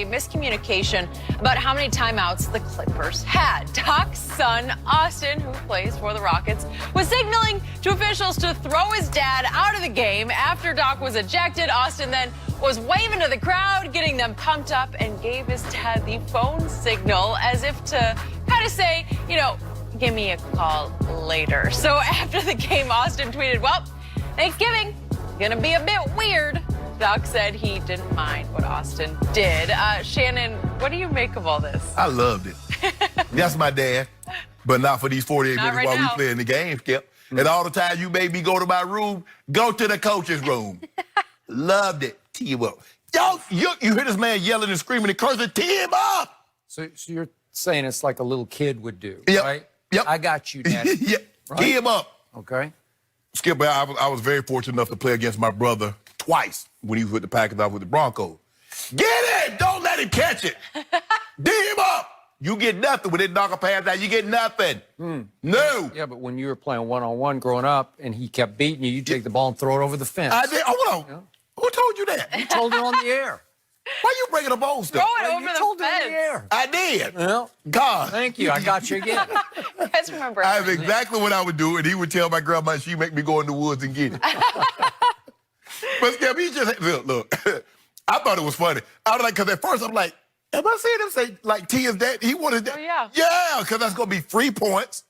a miscommunication about how many timeouts the Clippers had. Doc's son, Austin, who plays for the Rockets, was signaling to officials to throw his dad out of the game after Doc was ejected. Austin then was waving to the crowd, getting them pumped up, and gave his dad the phone signal as if to kind of say, you know, give me a call later. So after the game, Austin tweeted, well, Thanksgiving, gonna be a bit weird. Doc said he didn't mind what Austin did. Shannon, what do you make of all this? I loved it. That's my dad, but not for these 48 minutes right while now. we playing the game, Skip. And all the time you made me go to my room, go to the coach's room. Loved it. Tee him up. Yo, you hear this man yelling and screaming and cursing, tee him up! So you're saying it's like a little kid would do, Yep. right? Yep. I got you, Daddy. Yeah, Right? tee him up. Okay. Skip, I was very fortunate enough to play against my brother twice when he was with the Packers, I was with the Broncos. Get it! Don't let him catch it. Tee him up! You get nothing. When they knock a pass out, you get nothing. No. Yeah, but when you were playing one-on-one growing up and he kept beating you, you take the ball and throw it over the fence. I did. Oh, hold on. Yeah. Who told you that? You told it on the air. Why you bringing up old stuff? Throw it over You the told it on fence. the air. I did. Well, God. thank you. I got you again. You guys remember I have exactly what I would do, and he would tell my grandma she'd make me go in the woods and get it. But Skip, he just, look, I thought it was funny. I was like, because at first I'm like, am I seeing him say, like, T is that? He wanted that. Oh, yeah. Yeah, because that's going to be 3 points.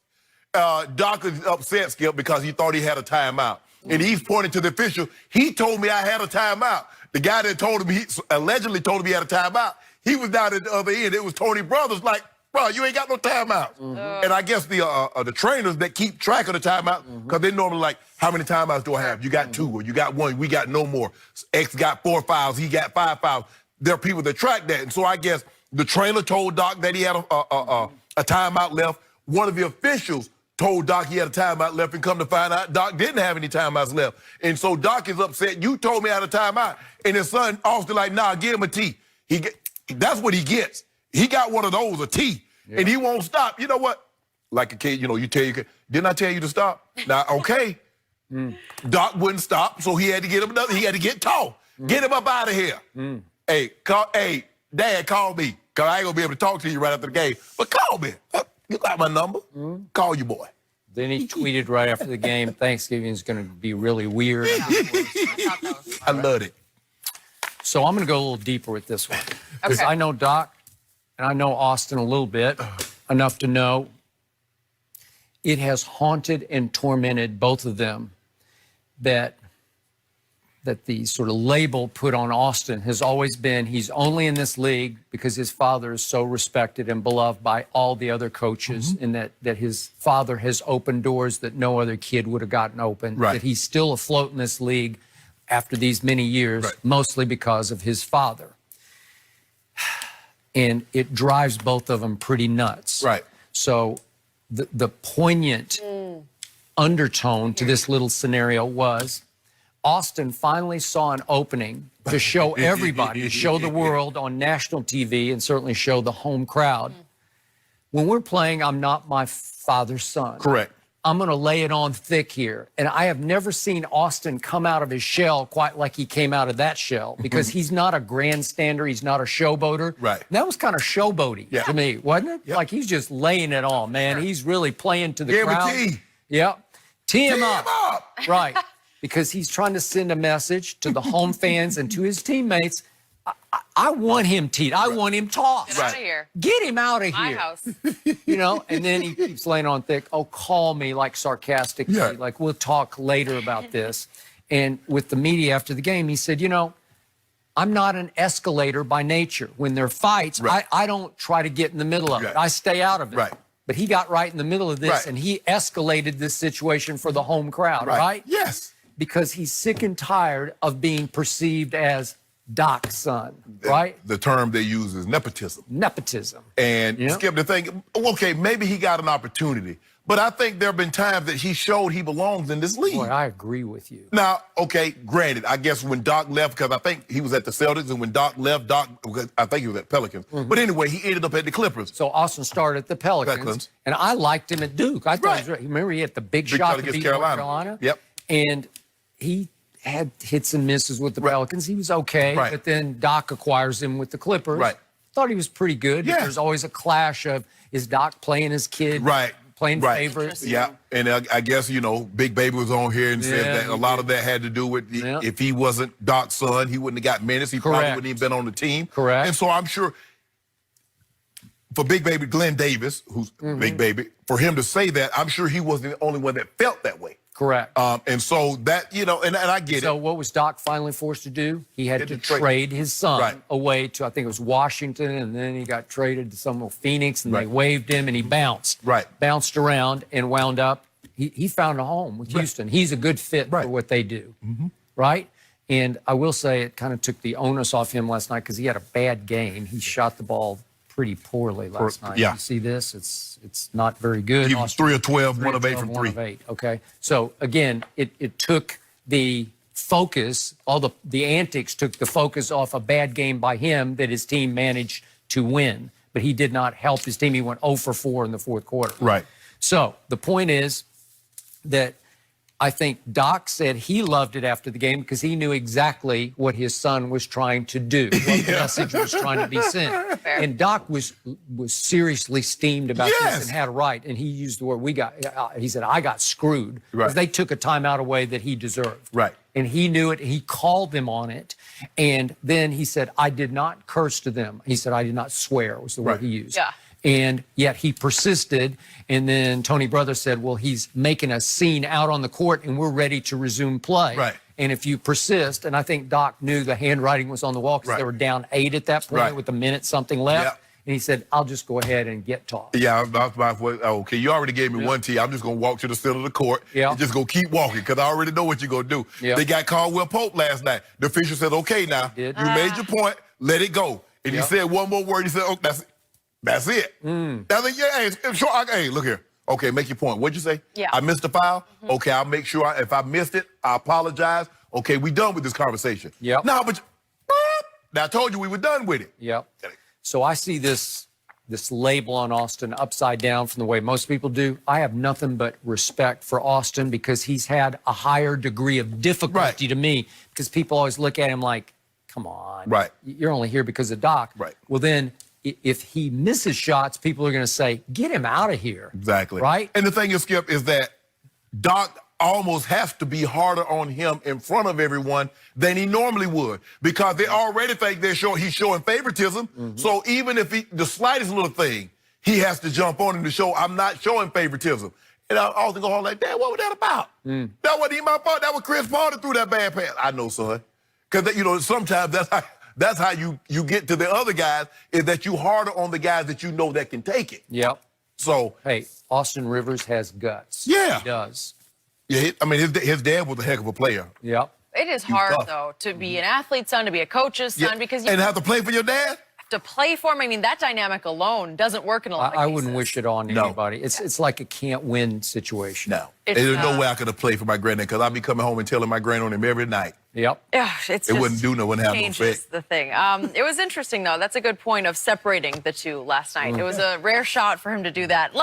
Doc is upset, Skip, because he thought he had a timeout. And he's pointing to the official. He told me I had a timeout. The guy that told him, he allegedly told him he had a timeout, he was down at the other end. It was Tony Brothers like, bro, you ain't got no timeouts. And I guess the trainers that keep track of the timeout, because they normally like, how many timeouts do I have? You got 2, or you got 1, we got no more. X got 4 fouls, he got 5 fouls. There are people that track that. And so I guess the trainer told Doc that he had a timeout left. One of the officials told Doc he had a timeout left, and come to find out, Doc didn't have any timeouts left. And so Doc is upset. You told me I had a timeout. And his son, Austin, like, nah, give him a T. That's what he gets. He got one of those, a T. Yeah. And he won't stop. You know what? Like a kid, you know, you tell your kid, didn't I tell you to stop? Now, okay. Doc wouldn't stop, so he had to get him another. He had to get tall. Get him up out of here. Hey, Dad, call me, because I ain't going to be able to talk to you right after the game. But call me. You got my number. Call you, boy. Then he tweeted right after the game, Thanksgiving is going to be really weird. I loved it. So I'm going to go a little deeper with this one. Because Okay. I know Doc and I know Austin a little bit, enough to know it has haunted and tormented both of them that the sort of label put on Austin has always been he's only in this league because his father is so respected and beloved by all the other coaches, and that his father has opened doors that no other kid would have gotten open, that he's still afloat in this league after these many years, mostly because of his father. And it drives both of them pretty nuts. Right. So the poignant undertone to this little scenario was Austin finally saw an opening to show everybody, to show the world on national TV and certainly show the home crowd. When we're playing, I'm not my father's son. Correct. I'm going to lay it on thick here. And I have never seen Austin come out of his shell quite like he came out of that shell, because he's not a grandstander. He's not a showboater. Right. And that was kind of showboaty to me, wasn't it? Like he's just laying it on, man. He's really playing to the crowd. Give him a T. Yep. Tee him up. up. Right. Because he's trying to send a message to the home fans and to his teammates. I want him teed. I want him tossed. Get out of here. Get him out of My here. house. You know, and then he keeps laying on thick. Oh, call me, like sarcastically. Yeah. Like, we'll talk later about this. And with the media after the game, he said, you know, I'm not an escalator by nature. When there are fights, I don't try to get in the middle of it. I stay out of it. Right. But he got right in the middle of this, and he escalated this situation for the home crowd, right? Yes. Because he's sick and tired of being perceived as Doc's son, right? The term they use is nepotism. Nepotism. And Skip, the thing, okay, maybe he got an opportunity, but I think there have been times that he showed he belongs in this league. Boy, I agree with you. Now, okay, granted, I guess when Doc left, because I think he was at the Celtics, and when Doc left, I think he was at Pelicans. But anyway, he ended up at the Clippers. So Austin started at the Pelicans. And I liked him at Duke. I thought he was, remember he had the big shot to against beat Carolina. North Carolina? Yep. And he had hits and misses with the Pelicans. He was okay, Right. but then Doc acquires him with the Clippers. Right. Thought he was pretty good. Yeah. But there's always a clash of, is Doc playing his kid? Right. Playing Right. favorites? Yeah, and I guess, Big Baby was on here and said Yeah, that a lot of that had to do with if he wasn't Doc's son, he wouldn't have got minutes. He probably Correct. wouldn't even been on the team. Correct. And so I'm sure for Big Baby, Glenn Davis, who's Big Baby, for him to say that, I'm sure he wasn't the only one that felt that way. Correct. And so that, and I get So it. what was Doc finally forced to do? He had to trade. trade his son Right. away to, I think it was Washington, and then he got traded to some Phoenix, and they Right. waived him, and he bounced. Right. Bounced around and wound up. He found a home with Houston. He's a good fit for what they do. Right? And I will say it kind of took the onus off him last night because he had a bad game. He shot the ball pretty poorly last night. yeah. You see this? It's not very good. He was 3 of 12, 1 of 8 from 3. 1 of 8, okay. So, again, it took the focus, all the antics took the focus off a bad game by him that his team managed to win. But he did not help his team. He went 0 for 4 in the fourth quarter. Right. So, the point is that I think Doc said he loved it after the game because he knew exactly what his son was trying to do, what the message was trying to be sent. Fair. And Doc was seriously steamed about Yes. this and had a right. And he used the word, he said, I got screwed. Right. Because they took a timeout away that he deserved. Right. And he knew it. He called them on it. And then he said, I did not curse to them. He said, I did not swear was the word Right. he used. Yeah. And yet he persisted. And then Tony Brothers said, well, he's making a scene out on the court and we're ready to resume play. Right. And if you persist, and I think Doc knew the handwriting was on the wall because Right. they were down 8 at that point Right. with a minute something left. Yeah. And he said, I'll just go ahead and get tossed. Yeah, okay, you already gave me one tee. I'm just going to walk to the center of the court and just go keep walking because I already know what you're going to do. Yeah. They got Caldwell Pope last night. The official said, okay, now, you did. made your point, let it go. And he said one more word. He said, oh, that's it. I think, hey, look here. Okay, make your point. What'd you say? Yeah. I missed the foul? Okay, I'll make sure. If I missed it, I apologize. Okay, we done with this conversation. Yep. No, but now I told you we were done with it. Yep. So I see this label on Austin upside down from the way most people do. I have nothing but respect for Austin because he's had a higher degree of difficulty to me because people always look at him like, come on. Right. You're only here because of Doc. Right. Well, then if he misses shots, people are going to say, get him out of here. Exactly. Right? And the thing is, Skip, is that Doc almost has to be harder on him in front of everyone than he normally would because they already think he's showing favoritism. So even if the slightest little thing, he has to jump on him to show I'm not showing favoritism. And I often go home like, Dad, what was that about? That wasn't even my fault. That was Chris Paul that threw that bad pass. I know, son. Because, sometimes that's how you get to the other guys is that you harder on the guys that you know that can take it. Yep. So, Hey, Austin Rivers has guts. Yeah. He does. yeah, I mean, his dad was a heck of a player. Yep. It is hard, tough. though, to be an athlete's son, to be a coach's son, because you and have to play for your dad? have to play for him. I mean, that dynamic alone doesn't work in a lot of I cases. wouldn't wish it on No. anybody. It's like a can't win situation. No. It's, There's no way I could have played for my granddad because I'd be coming home and telling my grand on him every night. Yep. Ugh, it's It just wouldn't do no, wouldn't have no changes effect. the thing. It was interesting, though. That's a good point of separating the two last night. It was a rare shot for him to do that.